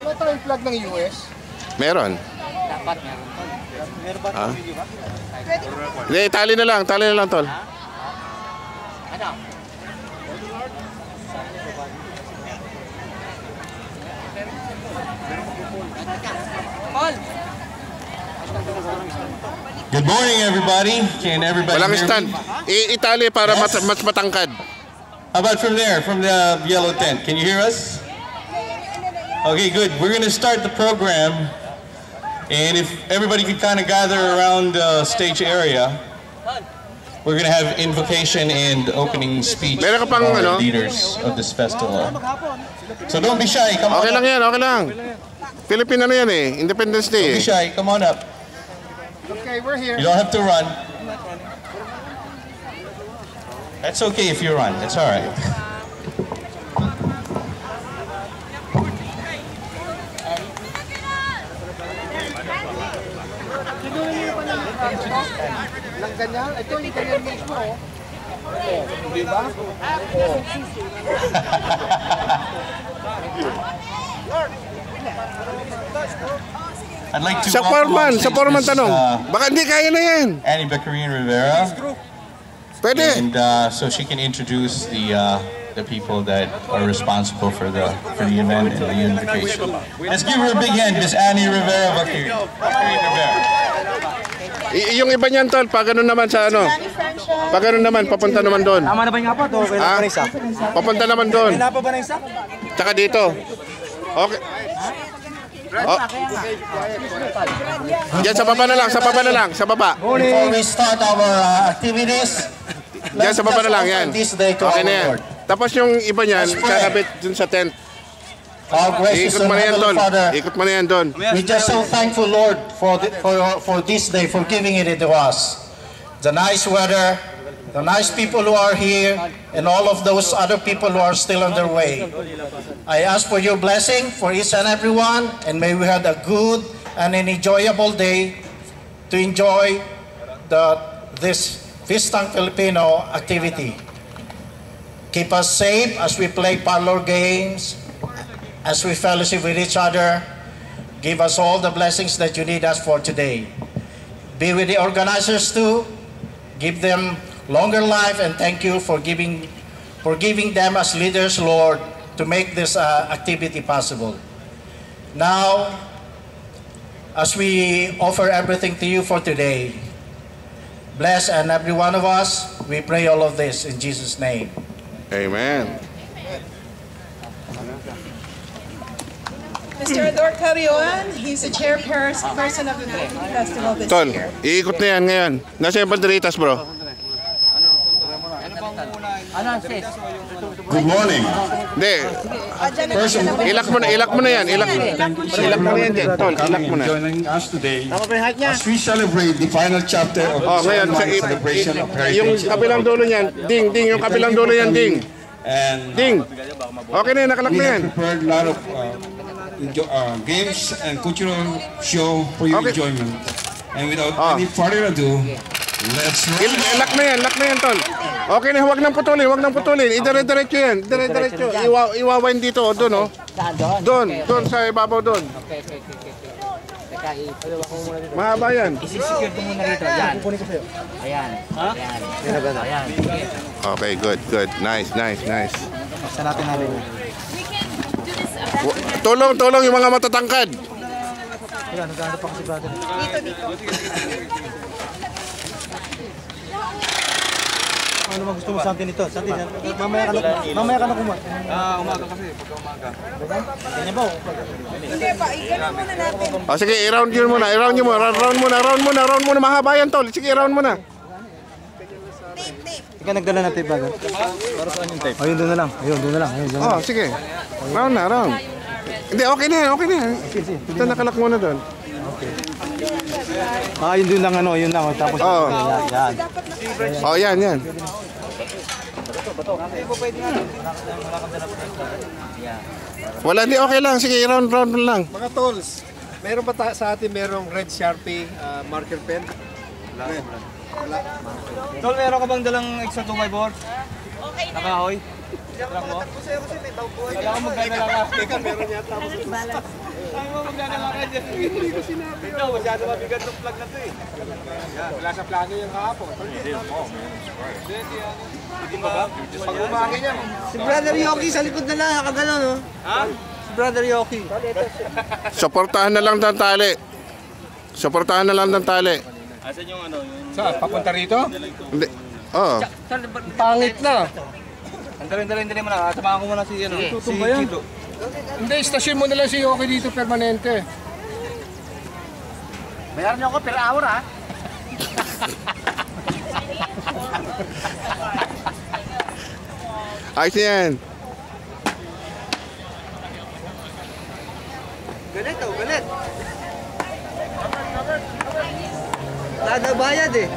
Wala tayong flag ng US? Meron. Dapat meron. Meron ba? Hindi, tali na lang, tol. Ano? Good morning, everybody. Can everybody Walang hear stand. me? Itali para Yes. mas matangkad. How about from there, from the yellow tent? Can you hear us? Okay, good. We're going to start the program. And if everybody could kind of gather around the stage area, we're going to have invocation and opening speech Meron ka from pang, our leaders of this festival. So don't be shy. Come on Okay up. lang yan, okay lang. Philippine ano yan eh, Independence Don't Day be shy. Come on up. Okay, we're here. You don't have to run. That's okay if you run. That's all right. Lang ganyan. Ito yung ganyan mismo. Oh, di ba? Oh. I'd like to Sa welcome on Foreman stage Miss, tanong. Baka hindi kaya na yan. Annie Beccarin Rivera. Pwede. And so she can introduce the people that are responsible for the event and the unification. Let's give her a big hand, Miss Annie Rivera Beccarin Rivera. Yung iba niyan tol, pag ganun naman sa ano. Pag ganun naman, papunta naman doon. Tama na ba yung apat o kailan pa na isa? Papunta naman doon. Kailan pa ba na isa? Tsaka dito. Okay. Oh. Diyan sa baba na lang, sa baba. Before we start our activities, Diyan sa baba na lang yan. this day to Okay our na yan. Lord. Tapos yung iba niyan, kakabit dun sa tent. Our gracious Ikot and mo na yan heavenly doon. Father, Ikot mo na yan doon. we just so thankful, Lord, for this day, for giving it to us. The nice weather, the nice people who are here, and all of those other people who are still on their way. I ask for your blessing for each and every one, and may we have a good and an enjoyable day to enjoy this Vistang Filipino activity. Keep us safe as we play parlor games, as we fellowship with each other. Give us all the blessings that you need us for today. Be with the organizers too. Give them longer life, and thank you for giving them as leaders, Lord, to make this activity possible. Now, as we offer everything to you for today, bless and every one of us. We pray all of this in Jesus' name. Amen. Mr. Ador Carrion, he's the chairperson of the Philippine Festival this Tol, year. iikot na yan ngayon. Nasa yung banderitas bro. Ano ang sis? Good morning. Hindi. Ilak mo na yan. Ilak mo na yan dyan. Tol, ilak mo na. Joining us today as we celebrate the final chapter of Oh, the ngayon, ceremony celebration of yung heritage. kabilang dulo niyan. Ding, yung kabilang dulo niyan, ding. And Ding. Okay na yan, nakalak we na yan. have prepared a lot of games and cultural show for your Okay. enjoyment. And without Oh. any further ado, let's roll. Ilak na yan, tol. Okay na, huwag nang putulin. Idire-diretso yan. Dire-diretso. Iwawain dito, doon, oh. Saan doon? Doon, sa ibabaw doon. Okay. Teka, ipalawa ko muna dito. Mahaba yan. Isisecure ko muna rito. Yan. Kukunin ko sa'yo. Ayan. Ayan. Okay, good. Nice. Basta natin natin. Tulong yung mga matatangkad. Ayan, nagano pa kasi brother. Dito. Ano ba gusto mo sa atin ito? Sa atin, mamaya ka na kumuha. Umaga kasi, pagka umaga. Ganyan ba? Hindi pa, i-gano'n muna natin. O sige, i-round nyo muna. Round muna. Mahaba yan, tol. Sige, i-round muna. Tape. Ika nagdala natin brother. Para saan yung tape? Ayun, doon na lang. Oh, sige. Round. Hindi, okay na yan. Ito, nakalak muna doon. Yun doon lang yun lang. Tapos, Oo. yan. Oh, yan. Wala, hindi, okay lang. Sige, round lang. Mga tolls, meron ba sa atin merong red Sharpie marker pen? Wala. Tol, meron ka bang dalang extra 2x4? Okay na. Nakahoy? Wala mo? Wala akong magdadala ka. Teka, meron yata ako. Sabi mo magdadala kayo dyan. Hindi ko sinabi. Ito, masyado mabigat ng plug na to eh. Yan, wala sa plano yung kahapon. Hindi ba ba? Pag umangin yan. Si Brother Yoki sa likod na lang, nakagano, no? Ha? Si Brother Yoki. Suportahan na lang ng tali. Suportahan na lang ng tali. Asan yung ano? Yung... Saan? Papunta rito? Hindi. Oo. Pangit na. Andalin mo na. Samahan ko muna si ano. Si Kito. Hindi, istasyon mo na lang si Yoki dito permanente. Bayaran niyo ako per hour, ha? Ayos na yan. Galit, oh, galit. Wala na bayad, eh.